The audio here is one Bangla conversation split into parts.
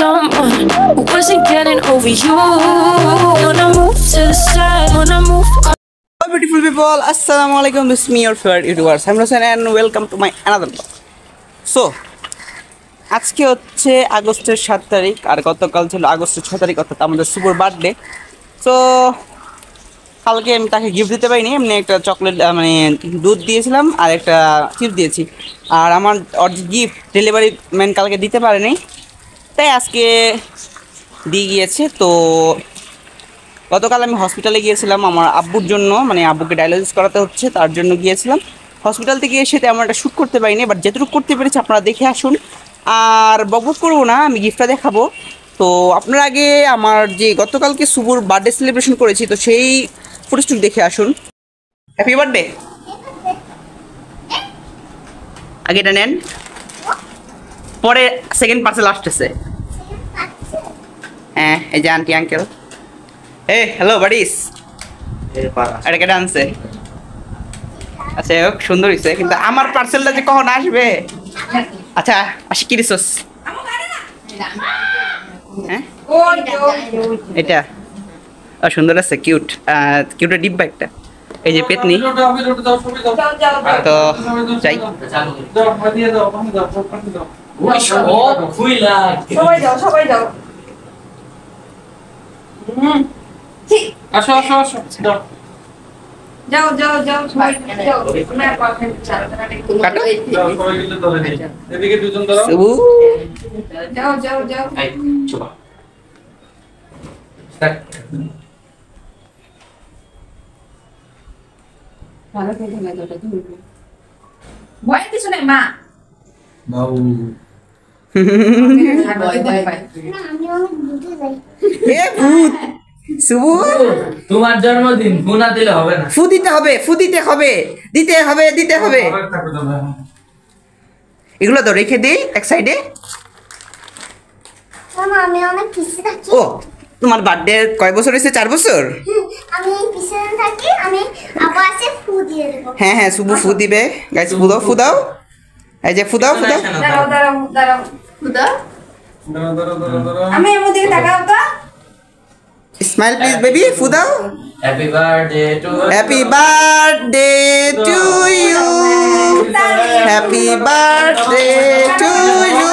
someone who wasn't getting over you. Wanna move to the side, wanna move. Hello beautiful people, Assalamualaikum. This is me your favorite YouTuber Sam Hossain and welcome to my another vlog. So আজকে হচ্ছে আগস্টের 7 তারিখ আর গতকাল ছিল আগস্টের 6 তারিখ অর্থাৎ আমাদের শুভর বার্থডে। সো কালকে আমি তাকে গিফট দিতে পারিনি, এমনি একটা চকলেট মানে দুধ দিয়েছিলাম আর একটা চিপস দিয়েছি। আর আমার গিফট ডেলিভারি ম্যান কালকে দিতে পারেনি, তাই আজকে দিয়ে গিয়েছে। তো গতকাল আমি হসপিটালে গিয়েছিলাম আমার আব্বুর জন্য, মানে আব্বুকে ডায়ালিসিস করাতে হচ্ছে, তার জন্য গিয়েছিলাম। হসপিটাল থেকে এসে তেমন একটা শ্যুট করতে পারিনি, বাট যেটুকু করতে পেরেছি আপনারা দেখে আসুন। আর বকবক করবো না, আমি গিফটটা দেখাবো। তো আপনার আগে আমার যে গতকালকে শুভর বার্থডে সেলিব্রেশন করেছি, তো সেই ফুটেজটুকু দেখে আসুন। Happy birthday. আগে এটা নেন, পরে সেকেন্ড পার্সেল আসতেছে। হ্যাঁ, এই যে আন্টি আঙ্কেল। হ্যালো বাডিস, এটা কেটে আনছে। আচ্ছা সুন্দর হয়েছে, কিন্তু আমার পার্সেলটা যে কখন আসবে? আচ্ছা আসি কি রিসোর্স? হ্যাঁ এটা সুন্দর আছে, কিউট কিউটের ডিব্বা একটা। এই যে পেতনি। তো যাই, সবাই যাও। আসো আসো আসো, যাও যাও যাও সবাই যাও। এদিকে দুজন ধরো, যাও যাও যাও। ভয় কিছু নেই মা। তোমার জন্মদিন ফু না দিলে হবে না, ফু দিতে হবে, ফু দিতে হবে, দিতে হবে, দিতে হবে। এগুলো তো রেখে দিই এক সাইডে। আমি অনেক পিছে থাকি। ও তোমার বার্থডে কয় বছর হয়েছে? 4 বছর। আমি পিছে থাকি, আমি আবার এসে ফু দিয়ে দেব। হ্যাঁ হ্যাঁ, শুভ ফু দিবে। গাইস ফু দাও, ফু দাও। এই যে ফু দাও, ফু দাও। দাঁড়াও দাঁড়াও দাঁড়াও, ফু দাও। আমি এর মধ্যে তাকাও তো। স্মাইল প্লিজ বেবি, ফু দাও। Happy birthday to happy birthday to you, happy birthday to you,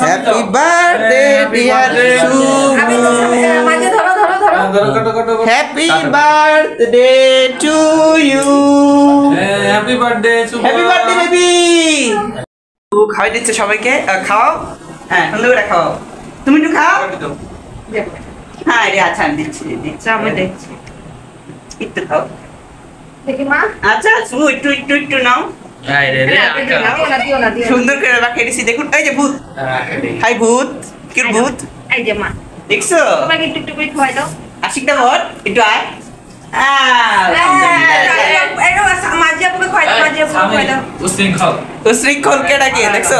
happy birthday dear Shubho, মাঝে ধরো ধরো ধরো। Happy birthday to you, happy birthday Shubho, happy birthday baby. খাওয়াই দিচ্ছে সবাইকে, খাওয়াও। হ্যাঁ সুন্দর করে খাওয়াও, তুমি একটু খাও। হ্যাঁ রে, আচ্ছা দিচ্ছি দিচ্ছি, আমি দেখছি, একটু খাও। দেখি মা। আচ্ছা শুনো, একটু একটু একটু নাও। দিও না দিও। সুন্দর করে রাখে দিছি। দেখুন এই যে ভূত, হাই ভূত, কি ভূত এই যে মা, দেখছো? তোমাকে একটু একটু করে খাওয়াই দাও। আশিকটা ভর একটু আয়। মাঝে আপুকে খাওয়াই দাও, মাঝে আপুকে খাওয়াই দাও। উশৃঙ্খল উশৃঙ্খল কে ডাকে দেখছো?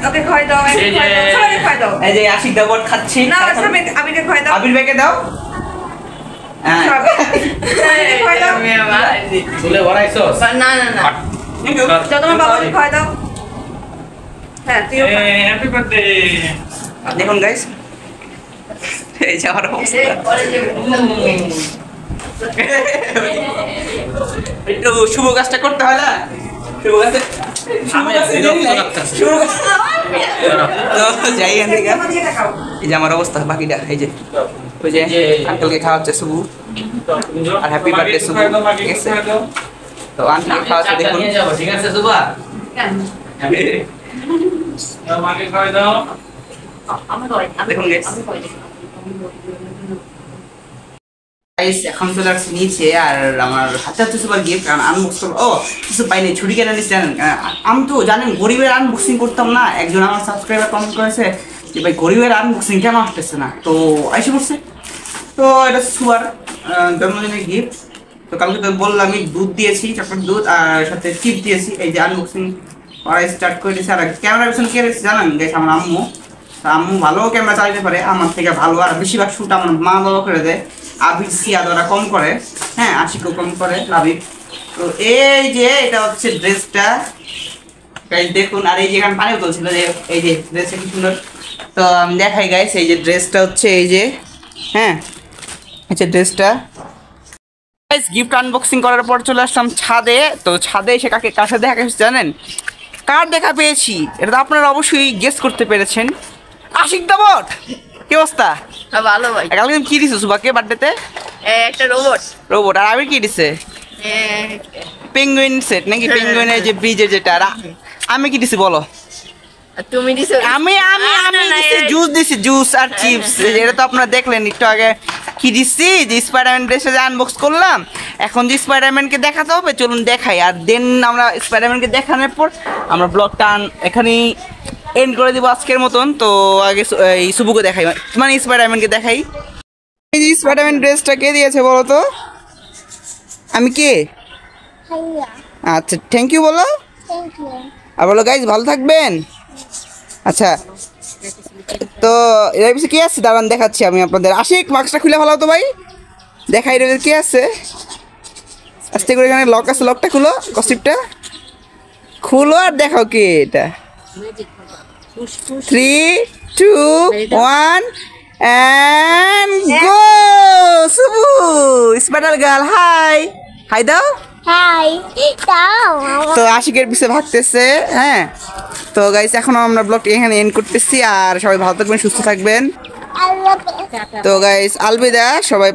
ওকে খাওয়াই দাও, সবাইকে খাওয়াই দাও। এই যে আশিকটা ভর খাচ্ছি। না আবিরকে খাওয়াই দাও। আবির বেকে দাও। হ্যাঁ খাওয়াই দাও। চুলে ভরাইছস? না না না, যাও তোমার বাবাকে খাওয়াই দাও। হ্যাঁ তুইও খা। Happy birthday. দেখুন গাইস, এই যে আমার অবস্থা। একটু শুভ কাজটা করতে হয় না? শুভ কাজে তো যাই এখান থেকে। এই যে আমার অবস্থা বাকিটা, এই যে ওই যে আঙ্কেলকে খাওয়াচ্ছে শুভ, আর হ্যাপি বার্থডে শুভ, ঠিক আছে? তো আঙ্কেলকে খাওয়াচ্ছে দেখুন। ঠিক আছে সুবা, মাকে খাওয়াই দাও। দেখুন গাইস, এখন চলে আসছি নিচে, আর আমার হাতে হাতে সুপার গিফট, কারণ আনবক্স করবো। ও কিছু পাইনি, ছুটি কেন নিচ্ছি জানেন? আমি তো জানেন গরিবের আনবক্সিং করতাম না। একজন আমার সাবস্ক্রাইবার কমেন্ট করেছে যে ভাই গরিবের আনবক্সিং কেন আসতেছে না, তো আইসে পড়ছে। তো এটা সুপার জন্মদিনের গিফট। তো কালকে তো বললামই দুধ দিয়েছি, চকলেট দুধ, আর সাথে চিপ দিয়েছি। এই যে আনবক্সিং করা স্টার্ট করে দিয়েছে। আর ক্যামেরা পিছনে কে রয়েছে জানেন গাইস? আমার আম্মু। আম্মু ভালো ক্যামেরা চালাতে পারে, আমার থেকে ভালো। আর বেশিরভাগ শ্যুট আমার মা বাবা করে দেয়। আবির সিয়াদ ওরা কম করে, হ্যাঁ আশিকও কম করে, লাবিব। তো এই যে এটা হচ্ছে ড্রেসটা, গাইস দেখুন, আর এই যে এখানে পানি বোতল ছিল, যে এই যে ড্রেসটা কি সুন্দর। তো আমি দেখাই গাইস, এই যে ড্রেসটা হচ্ছে এই যে, হ্যাঁ আচ্ছা ড্রেসটা গাইস। গিফট আনবক্সিং করার পর চলে আসলাম ছাদে। তো ছাদে এসে কার সাথে দেখা পেয়েছি জানেন? কার দেখা পেয়েছি এটা তো আপনারা অবশ্যই গেস করতে পেরেছেন। আশিক দাবট, কি অবস্থা? ভালো ভাই। কালকে কি দিছো সুবাকে বার্থডেতে? একটা রোবট। রোবট। আর আমি কি দিছে? পেঙ্গুইন সেট নাকি? পেঙ্গুইনের যে ব্রিজের যেটা। আর আমি কি দিছি বলো? তুমি দিছো? আমি দিছি জুস, দিছি জুস আর চিপস। এটা তো আপনারা দেখলেন একটু আগে। কি দিছি? যে স্পাইডারম্যান ড্রেসটা যে আনবক্স করলাম, এখন যে স্পাইডারম্যানকে দেখাতে হবে, চলুন দেখাই। আর দেন আমরা স্পাইডারম্যানকে দেখানোর পর আমরা ব্লগটা এখানেই এন্ড করে দিব আজকের মতন। তো আগে এই সুবুকে দেখাই, মানে স্পাইডারম্যানকে দেখাই। এই যে স্পাইডারম্যান ড্রেসটা কে দিয়েছে বলো তো? আমি কে? ভাইয়া আচ্ছা থ্যাংক ইউ বলো। Thank you. আর বলো গাইজ ভালো থাকবেন। আচ্ছা তো এর পিছনে কি আছে দাঁড়ান দেখাচ্ছি আমি আপনাদের। আশিক মাস্কটা খুলে ফেলাও তো ভাই, দেখাই রে কি আছে। আস্তে করে এখানে লক আছে, লকটা খুলো, কস্টিপটা খুলো আর দেখাও কি এটা। 3, 2, 1 and go! Subu spider girl, hi hi দাও। হাই দাও। তো আশিকের পিছে ভাগতেছে। হ্যাঁ তো গাইস এখন আমরা ব্লগটা এখানে এন্ড করতেছি। আর সবাই ভালো থাকবেন, সুস্থ থাকবেন। আল্লাহ। তো গাইস আলবিদা, সবাই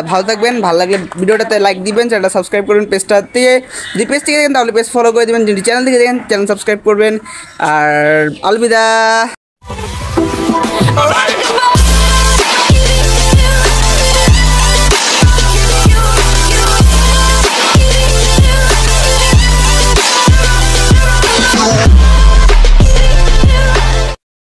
ভালো থাকবেন। ভালো লাগলে ভিডিওটাতে লাইক দিবেন, চ্যানেলটা সাবস্ক্রাইব করবেন। পেজটাতে যদি পেজ থেকে দেখেন তাহলে পেজ ফলো করে দেবেন, যদি চ্যানেল থেকে দেখেন চ্যানেল সাবস্ক্রাইব করবেন। আর আলবিদা।